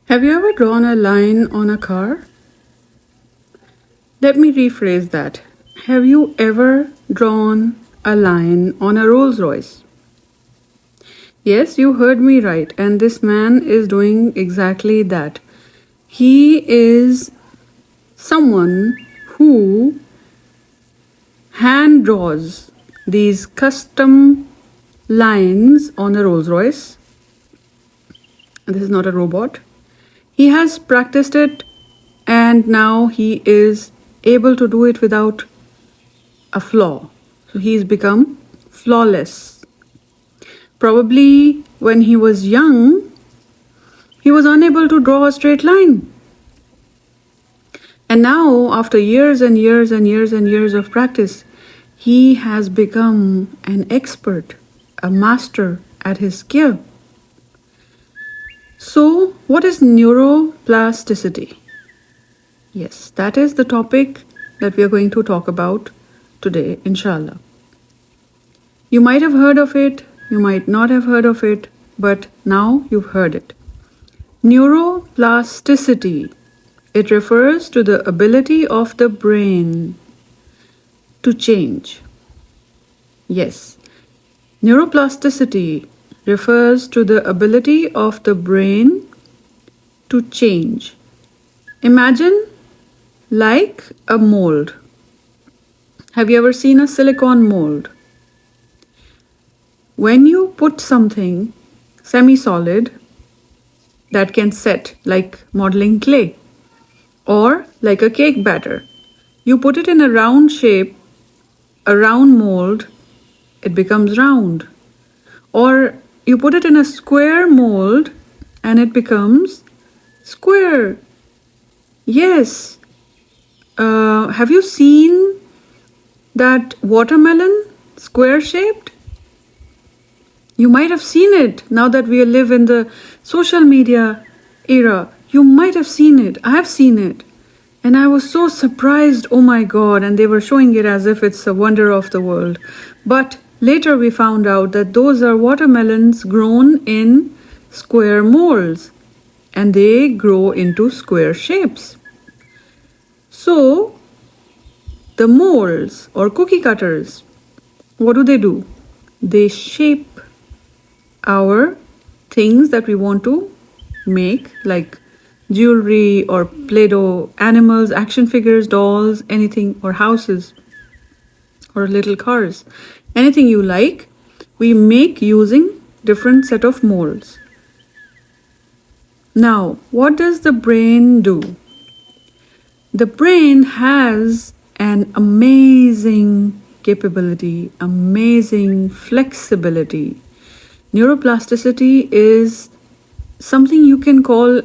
Have you ever drawn a line on a car? Let me rephrase that. Have you ever drawn a line on a Rolls Royce? Yes, you heard me right, and this man is doing exactly that. He is someone who hand draws these custom lines on a Rolls Royce. This is not a robot. He has practiced it and now he is able to do it without a flaw. So he's become flawless. Probably when he was young, he was unable to draw a straight line. And now, after years and years and years and years of practice, he has become an expert, a master at his skill. So, what is neuroplasticity? Yes, that is the topic that we are going to talk about today, inshallah. You might have heard of it, you might not have heard of it, but now you've heard it. Neuroplasticity. It refers to the ability of the brain to change. Yes, neuroplasticity refers to the ability of the brain to change. Imagine like a mold. Have you ever seen a silicone mold? When you put something semi-solid that can set, like modeling clay or like a cake batter, you put it in a round shape, a round mold, it becomes round. Or you put it in a square mold and it becomes square. Yes. Have you seen that watermelon, square shaped? You might have seen it now that we live in the social media era. You might have seen it. I have seen it. And I was so surprised, oh my God, and they were showing it as if it's a wonder of the world. But later we found out that those are watermelons grown in square molds and they grow into square shapes. So, the molds or cookie cutters, what do? They shape our things that we want to make, like jewelry or Play-Doh, animals, action figures, dolls, anything, or houses or little cars. Anything you like, we make using different set of molds. Now, what does the brain do? The brain has an amazing capability, amazing flexibility. Neuroplasticity is something you can call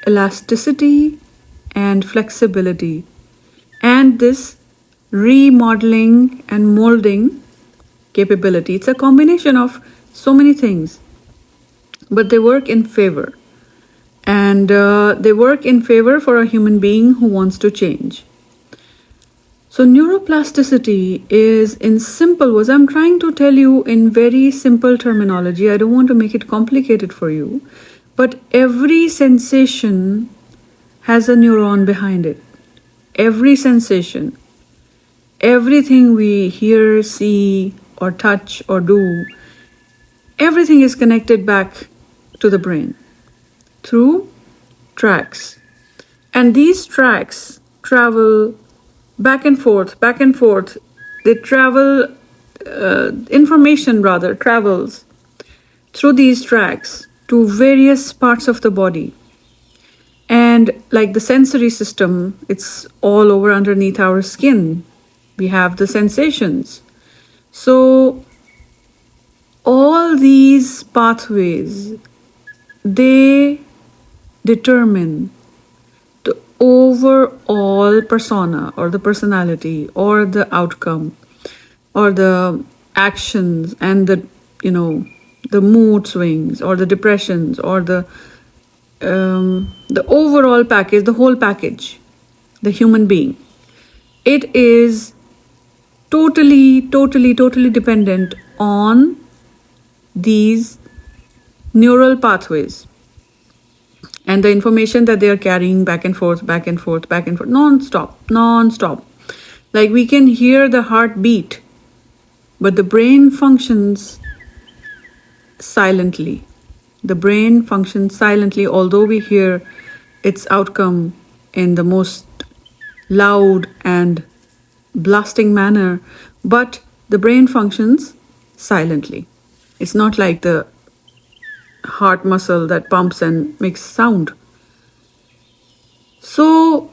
elasticity and flexibility, and this remodeling and molding capability. It's a combination of so many things, but they work in favor. And they work in favor for a human being who wants to change. So neuroplasticity is, in simple words, I'm trying to tell you in very simple terminology. I don't want to make it complicated for you. But every sensation has a neuron behind it. Every sensation. Everything we hear, see, or touch, or do, everything is connected back to the brain through tracks. And these tracks travel back and forth. They travel, information rather, travels through these tracks to various parts of the body. And like the sensory system, it's all over underneath our skin. We have the sensations. So all these pathways, they determine the overall persona or the personality or the outcome or the actions and the mood swings or the depressions or the overall package, the whole package, the human being. It is totally dependent on these neural pathways. And the information that they are carrying back and forth, back and forth, back and forth, non-stop. Like we can hear the heartbeat, but the brain functions silently. The brain functions silently, although we hear its outcome in the most loud and blasting manner, but the brain functions silently. It's not like the heart muscle that pumps and makes sound. So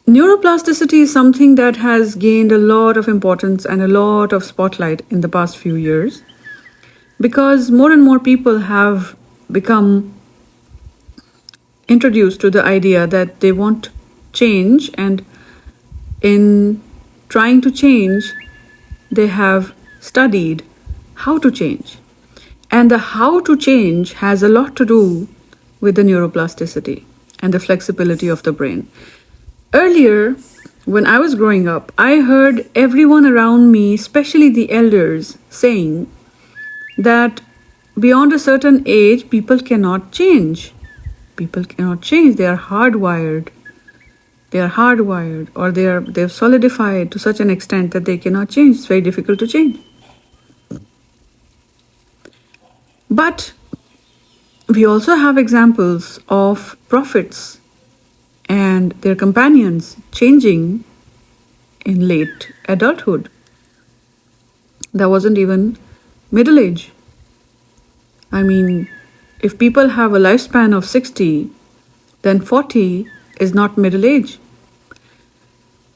neuroplasticity is something that has gained a lot of importance and a lot of spotlight in the past few years, because more and more people have become introduced to the idea that they want change, and in trying to change, they have studied how to change. And the how to change has a lot to do with the neuroplasticity and the flexibility of the brain. Earlier, when I was growing up, I heard everyone around me, especially the elders, saying that beyond a certain age, people cannot change. People cannot change. They are hardwired. They are hardwired, or they've solidified to such an extent that they cannot change. It's very difficult to change. But we also have examples of prophets and their companions changing in late adulthood. That wasn't even middle age. I mean, if people have a lifespan of 60, then 40 is not middle age.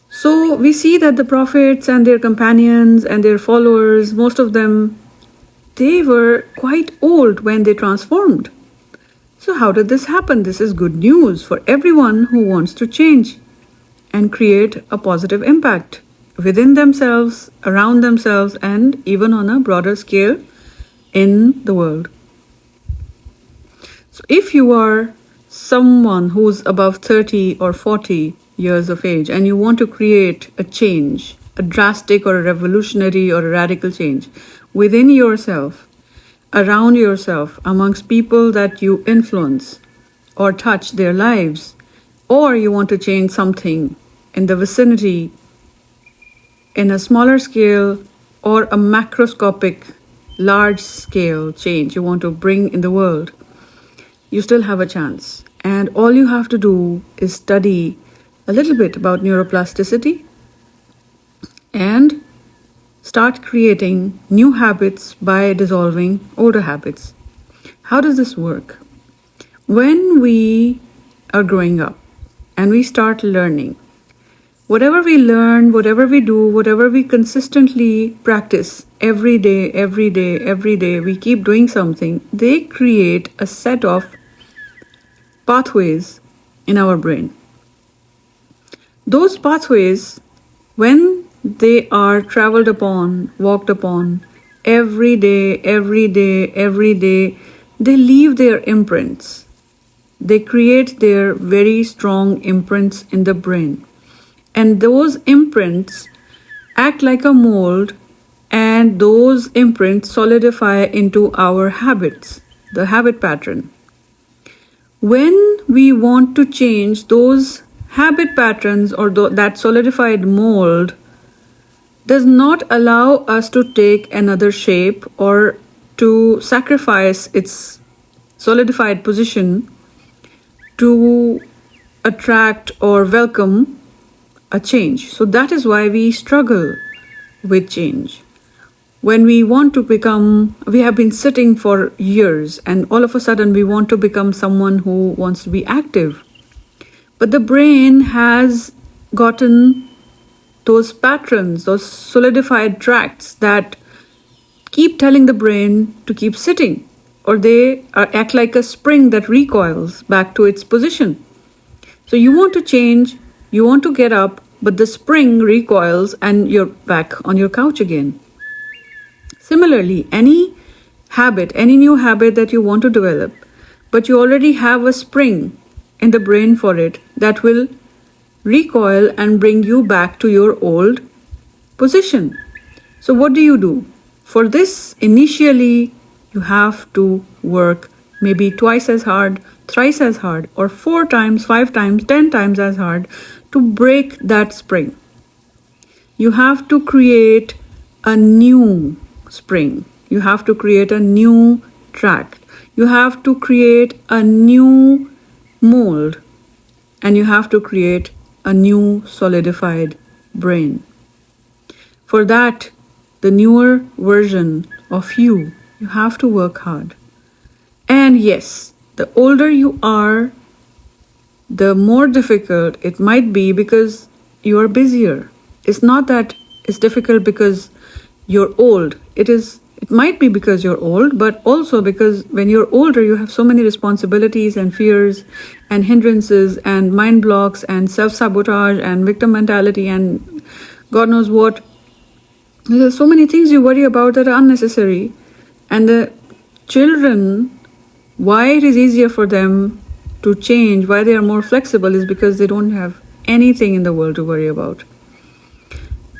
So we see that the prophets and their companions and their followers, most of them, they were quite old when they transformed. So how did this happen? This is good news for everyone who wants to change and create a positive impact within themselves, around themselves, and even on a broader scale in the world. So if you are someone who's above 30 or 40 years of age and you want to create a change, a drastic or a revolutionary or a radical change within yourself, around yourself, amongst people that you influence or touch their lives, or you want to change something in the vicinity in a smaller scale or a macroscopic large scale change you want to bring in the world, you still have a chance. And all you have to do is study a little bit about neuroplasticity and start creating new habits by dissolving older habits. How does this work? When we are growing up and we start learning, whatever we learn, whatever we do, whatever we consistently practice every day, we keep doing something, they create a set of pathways in our brain. Those pathways, when they are traveled upon, walked upon, every day, they leave their imprints. They create their very strong imprints in the brain. And those imprints act like a mold, and those imprints solidify into our habits, the habit pattern. When we want to change those habit patterns or that solidified mold, does not allow us to take another shape or to sacrifice its solidified position to attract or welcome a change. So that is why we struggle with change. When we want to become, we have been sitting for years and all of a sudden we want to become someone who wants to be active. But the brain has gotten those patterns, those solidified tracts that keep telling the brain to keep sitting, or they act like a spring that recoils back to its position. So you want to change, you want to get up, but the spring recoils and you're back on your couch again. Similarly, any habit, any new habit that you want to develop, but you already have a spring in the brain for it that will recoil and bring you back to your old position. So what do? For this, initially, you have to work maybe twice as hard, thrice as hard, or 4 times, 5 times, 10 times as hard to break that spring. You have to create a new spring. You have to create a new track. You have to create a new mold. And you have to create a new solidified brain. For that, the newer version of you have to work hard. And yes, the older you are, the more difficult it might be because you are busier. It's not that it's difficult because you're old. It might be because you're old, but also because when you're older, you have so many responsibilities and fears and hindrances and mind blocks and self-sabotage and victim mentality and God knows what. There's so many things you worry about that are unnecessary. And the children, why it is easier for them to change, why they are more flexible is because they don't have anything in the world to worry about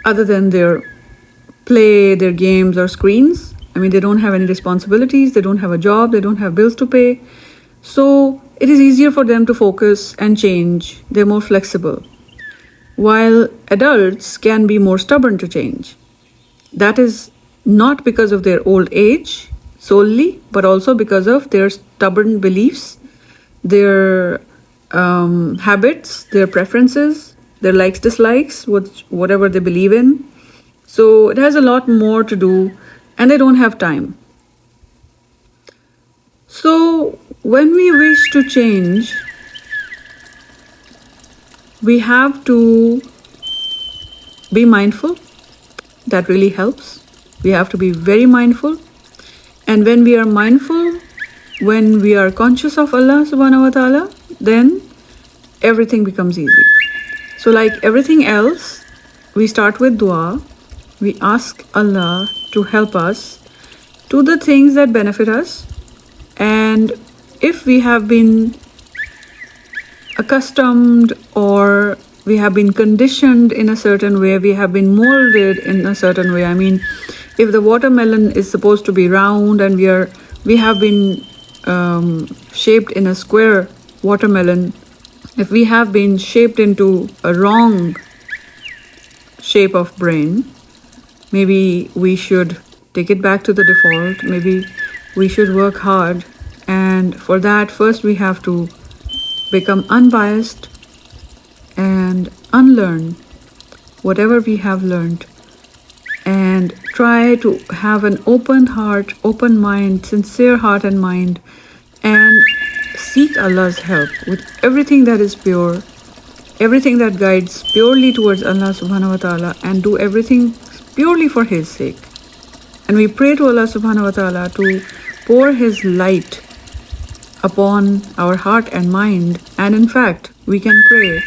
other than their play, their games or screens. I mean, they don't have any responsibilities, they don't have a job, they don't have bills to pay. So it is easier for them to focus and change. They're more flexible. While adults can be more stubborn to change. That is not because of their old age solely, but also because of their stubborn beliefs, their habits, their preferences, their likes, dislikes, whatever they believe in. So it has a lot more to do, and they don't have time. So when we wish to change, we have to be mindful. That really helps. We have to be very mindful. And when we are mindful, when we are conscious of Allah subhanahu wa ta'ala, then everything becomes easy. So like everything else, we start with dua. We ask Allah to help us do the things that benefit us. And if we have been accustomed or we have been conditioned in a certain way, we have been molded in a certain way. I mean, if the watermelon is supposed to be round and we have been shaped in a square watermelon, if we have been shaped into a wrong shape of brain, maybe we should take it back to the default. Maybe we should work hard. And for that, first we have to become unbiased and unlearn whatever we have learned and try to have an open heart, open mind, sincere heart and mind, and seek Allah's help with everything that is pure, everything that guides purely towards Allah subhanahu wa ta'ala, and do everything purely for His sake. And we pray to Allah subhanahu wa ta'ala to pour His light upon our heart and mind. And in fact, we can pray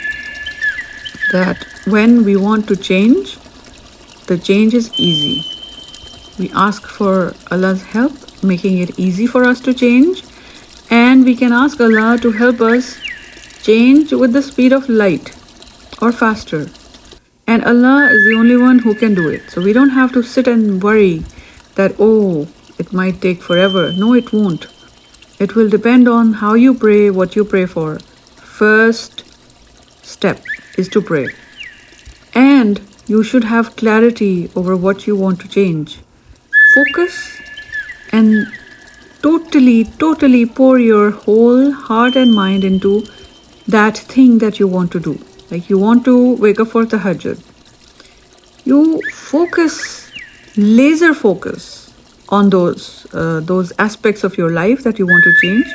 that when we want to change, the change is easy. We ask for Allah's help, making it easy for us to change. And we can ask Allah to help us change with the speed of light or faster. And Allah is the only one who can do it. So we don't have to sit and worry that, oh, it might take forever. No, it won't. It will depend on how you pray, what you pray for. First step is to pray. And you should have clarity over what you want to change. Focus and totally pour your whole heart and mind into that thing that you want to do. Like you want to wake up for tahajjud. You focus, laser focus on those aspects of your life that you want to change.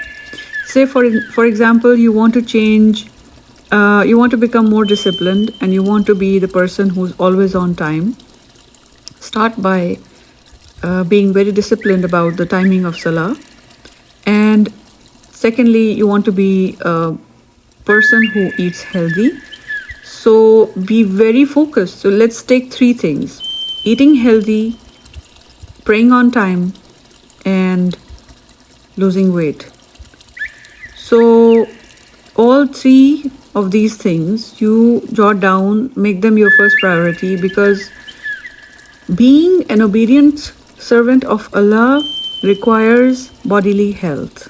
Say for example, you want to change, you want to become more disciplined and you want to be the person who's always on time. Start by being very disciplined about the timing of salah. And secondly, you want to be a person who eats healthy. So be very focused. So let's take 3 things: eating healthy, praying on time, and losing weight. So all 3 of these things you jot down, make them your first priority, because being an obedient servant of Allah requires bodily health.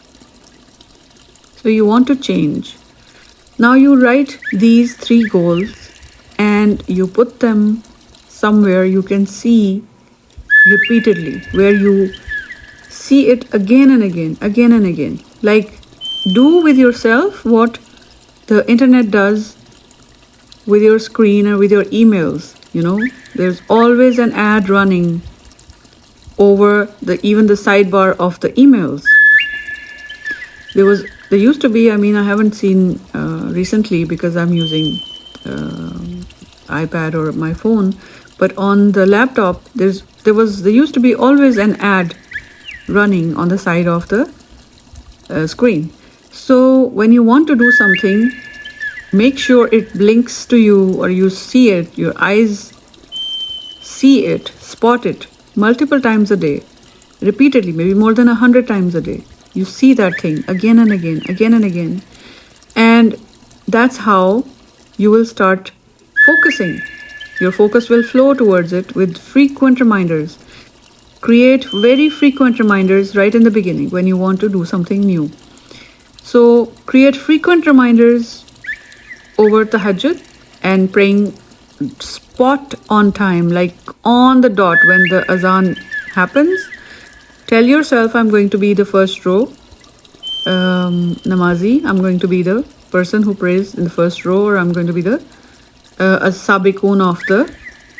So you want to change. Now you write these 3 goals and you put them somewhere you can see repeatedly, where you see it again and again, again and again. Like, do with yourself what the internet does with your screen or with your emails. There's always an ad running over even the sidebar of the emails. There used to be, I haven't seen recently because I'm using iPad or my phone, but on the laptop there used to be always an ad running on the side of the screen. So when you want to do something, make sure it blinks to you, or you see it, your eyes see it, spot it multiple times a day, repeatedly, maybe more than 100 times a day. You see that thing again and again, again and again. And that's how you will start focusing. Your focus will flow towards it with frequent reminders. Create very frequent reminders right in the beginning when you want to do something new. So create frequent reminders over tahajjud and praying spot on time, like on the dot when the azan happens. Tell yourself, I'm going to be the first row namazi. I'm going to be the person who prays in the first row, or I'm going to be the as-sabiqun of the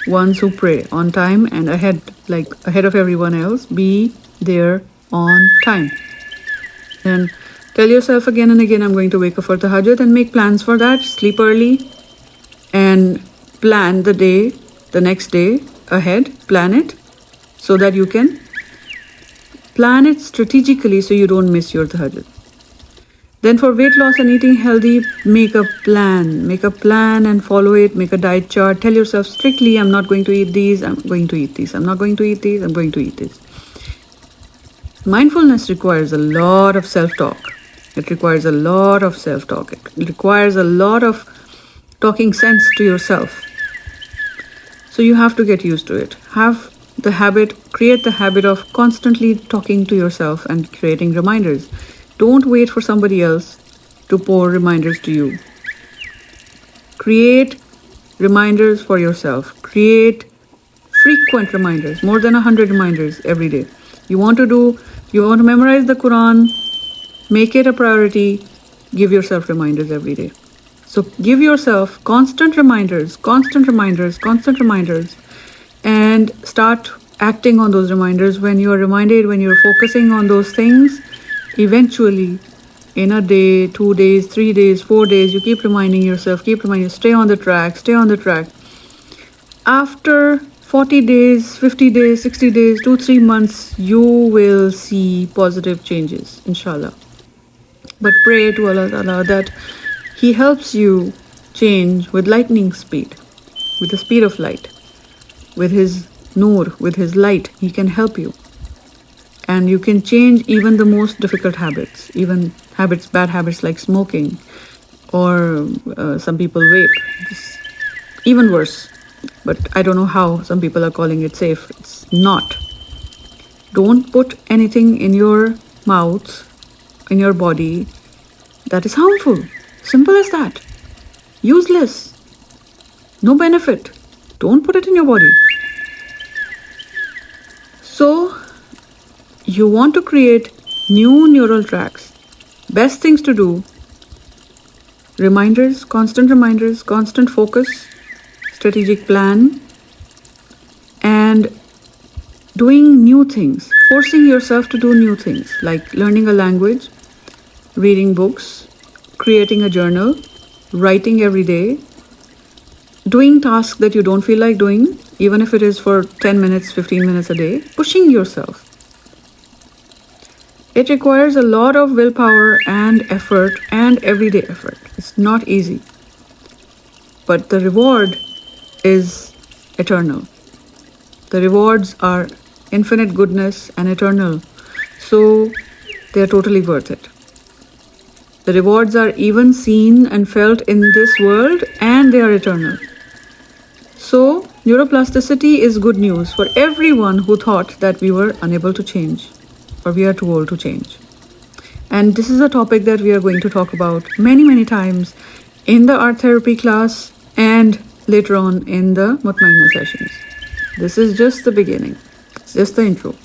ones who pray on time and ahead of everyone else. Be there on time. And tell yourself again and again, I'm going to wake up for tahajjud, and make plans for that. Sleep early and plan the next day ahead. Plan it so that you can plan it strategically so you don't miss your tahajjud. Then for weight loss and eating healthy, make a plan and follow it. Make a diet chart. Tell yourself strictly, I'm not going to eat these, I'm going to eat these. I'm not going to eat these, I'm going to eat this. Mindfulness requires a lot of self-talk. It requires a lot of self-talk. It requires a lot of talking sense to yourself. So you have to get used to it. Create the habit of constantly talking to yourself and creating reminders. Don't wait for somebody else to pour reminders to you. Create reminders for yourself. Create frequent reminders, more than 100 reminders every day. You want to memorize the Quran, make it a priority, give yourself reminders every day. So give yourself constant reminders, and start acting on those reminders. When you are reminded, when you're focusing on those things, eventually in a day, 2 days, 3 days, 4 days, you keep reminding yourself, stay on the track. After 40 days, 50 days, 60 days, 2-3 months, you will see positive changes, inshallah. But pray to Allah Ta'ala that He helps you change with lightning speed, with the speed of light. With His Noor, with His light, He can help you. And you can change even the most difficult habits, even bad habits like smoking, or some people vape. It's even worse. But I don't know how some people are calling it safe. It's not. Don't put anything in your mouth, in your body, that is harmful. Simple as that. Useless. No benefit. Don't put it in your body. So, you want to create new neural tracks. Best things to do: reminders, constant focus, strategic plan, and doing new things. Forcing yourself to do new things, like learning a language, reading books, creating a journal, writing every day, doing tasks that you don't feel like doing, even if it is for 10 minutes, 15 minutes a day, pushing yourself. It requires a lot of willpower and effort, and everyday effort. It's not easy. But the reward is eternal. The rewards are infinite goodness and eternal. So they are totally worth it. The rewards are even seen and felt in this world, and they are eternal. So neuroplasticity is good news for everyone who thought that we were unable to change, or we are too old to change. And this is a topic that we are going to talk about many times in the art therapy class and later on in the Mutmainna sessions. This is just the beginning, just the intro.